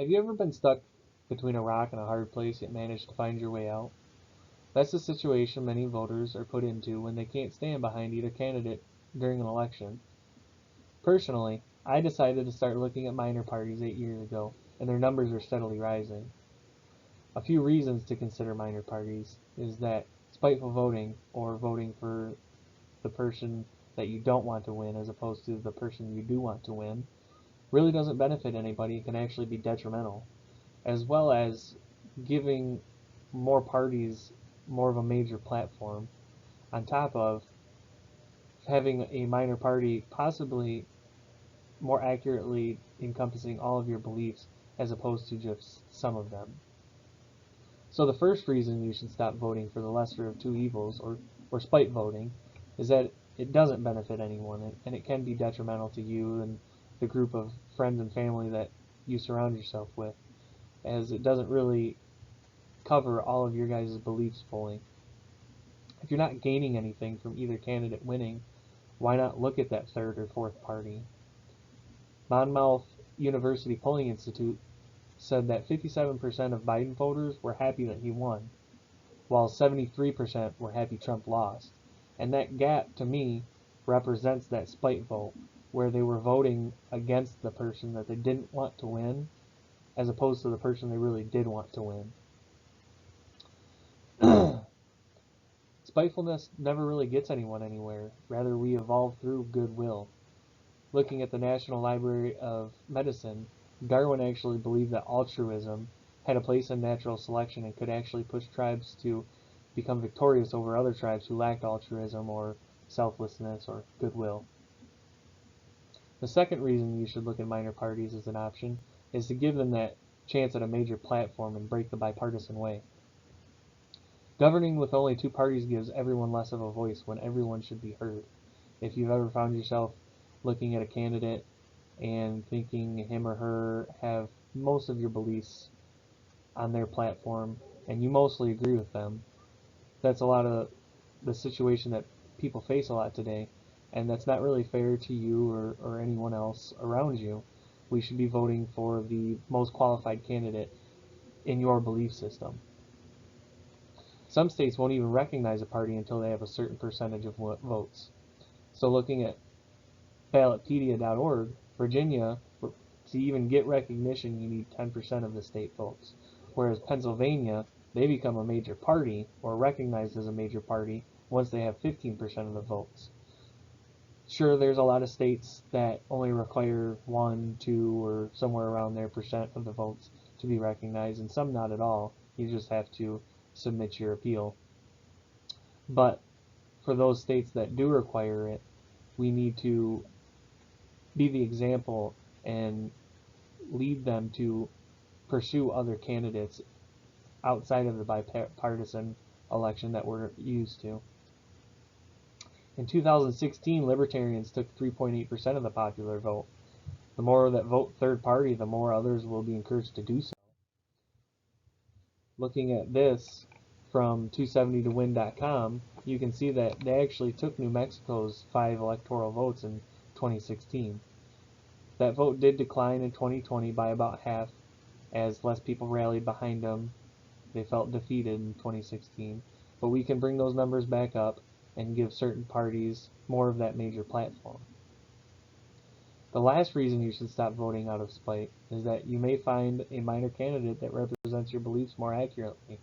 Have you ever been stuck between a rock and a hard place yet managed to find your way out? That's the situation many voters are put into when they can't stand behind either candidate during an election. Personally, I decided to start looking at minor parties 8 years ago, and their numbers are steadily rising. A few reasons to consider minor parties is that spiteful voting, or voting for the person that you don't want to win as opposed to the person you do want to win, really doesn't benefit anybody and can actually be detrimental, as well as giving more parties more of a major platform, on top of having a minor party possibly more accurately encompassing all of your beliefs as opposed to just some of them. So the first reason you should stop voting for the lesser of two evils, or spite voting, is that it doesn't benefit anyone, and it can be detrimental to you and the group of friends and family that you surround yourself with, as it doesn't really cover all of your guys' beliefs fully. If you're not gaining anything from either candidate winning, why not look at that third or fourth party? Monmouth University Polling Institute said that 57% of Biden voters were happy that he won, while 73% were happy Trump lost. And that gap, to me, represents that spite vote, where they were voting against the person that they didn't want to win, as opposed to the person they really did want to win. Spitefulness never really gets anyone anywhere. Rather, we evolve through goodwill. Looking at the National Library of Medicine, Darwin actually believed that altruism had a place in natural selection and could actually push tribes to become victorious over other tribes who lacked altruism or selflessness or goodwill. The second reason you should look at minor parties as an option is to give them that chance at a major platform and break the bipartisan way. Governing with only two parties gives everyone less of a voice when everyone should be heard. If you've ever found yourself looking at a candidate and thinking him or her have most of your beliefs on their platform and you mostly agree with them, that's a lot of the situation that people face a lot today, and that's not really fair to you or anyone else around you. We should be voting for the most qualified candidate in your belief system. Some states won't even recognize a party until they have a certain percentage of votes. So looking at ballotpedia.org, Virginia, to even get recognition, you need 10% of the state votes. Whereas Pennsylvania, they become a major party, or recognized as a major party, once they have 15% of the votes. Sure, there's a lot of states that only require 1, 2, or somewhere around there percent of the votes to be recognized, and some not at all. You just have to submit your appeal. But for those states that do require it, we need to be the example and lead them to pursue other candidates outside of the bipartisan election that we're used to. In 2016, libertarians took 3.8% of the popular vote. The more that vote third party, the more others will be encouraged to do so. Looking at this from 270towin.com, you can see that they actually took New Mexico's 5 electoral votes in 2016. That vote did decline in 2020 by about half, as less people rallied behind them. They felt defeated in 2016. But we can bring those numbers back up and give certain parties more of that major platform. The last reason you should stop voting out of spite is that you may find a minor candidate that represents your beliefs more accurately.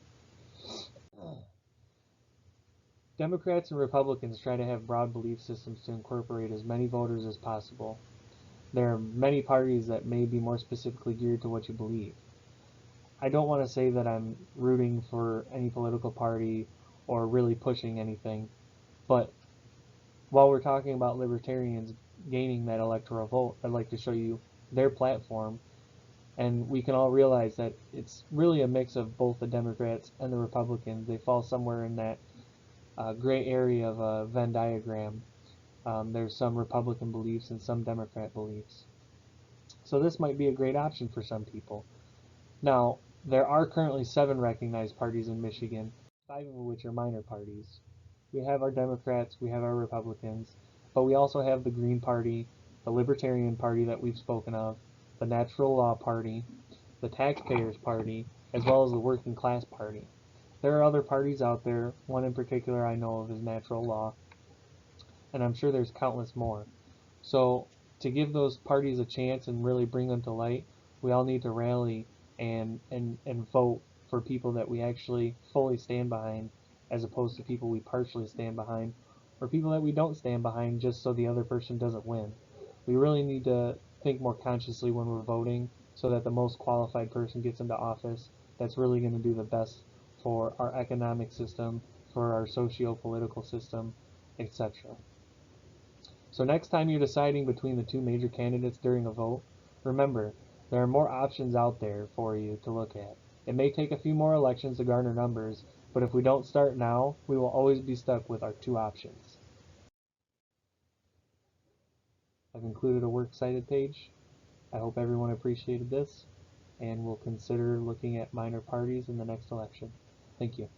Democrats and Republicans try to have broad belief systems to incorporate as many voters as possible. There are many parties that may be more specifically geared to what you believe. I don't want to say that I'm rooting for any political party or really pushing anything, but while we're talking about libertarians gaining that electoral vote, I'd like to show you their platform, and we can all realize that it's really a mix of both the Democrats and the Republicans. They fall somewhere in that gray area of a Venn diagram. There's some Republican beliefs and some Democrat beliefs. So this might be a great option for some people. Now, there are currently 7 recognized parties in Michigan, 5 of which are minor parties. We have our Democrats, we have our Republicans, but we also have the Green Party, the Libertarian Party that we've spoken of, the Natural Law Party, the taxpayers' party, as well as the working class party. There are other parties out there. One in particular I know of is natural law, and I'm sure there's countless more. So to give those parties a chance and really bring them to light, we all need to rally and vote for people that we actually fully stand behind, as opposed to people we partially stand behind, or people that we don't stand behind just so the other person doesn't win. We really need to think more consciously when we're voting so that the most qualified person gets into office that's really going to do the best for our economic system, for our socio-political system, etc. So next time you're deciding between the two major candidates during a vote, remember, there are more options out there for you to look at. It may take a few more elections to garner numbers, but if we don't start now, we will always be stuck with our two options. I've included a works cited page. I hope everyone appreciated this and will consider looking at minor parties in the next election. Thank you.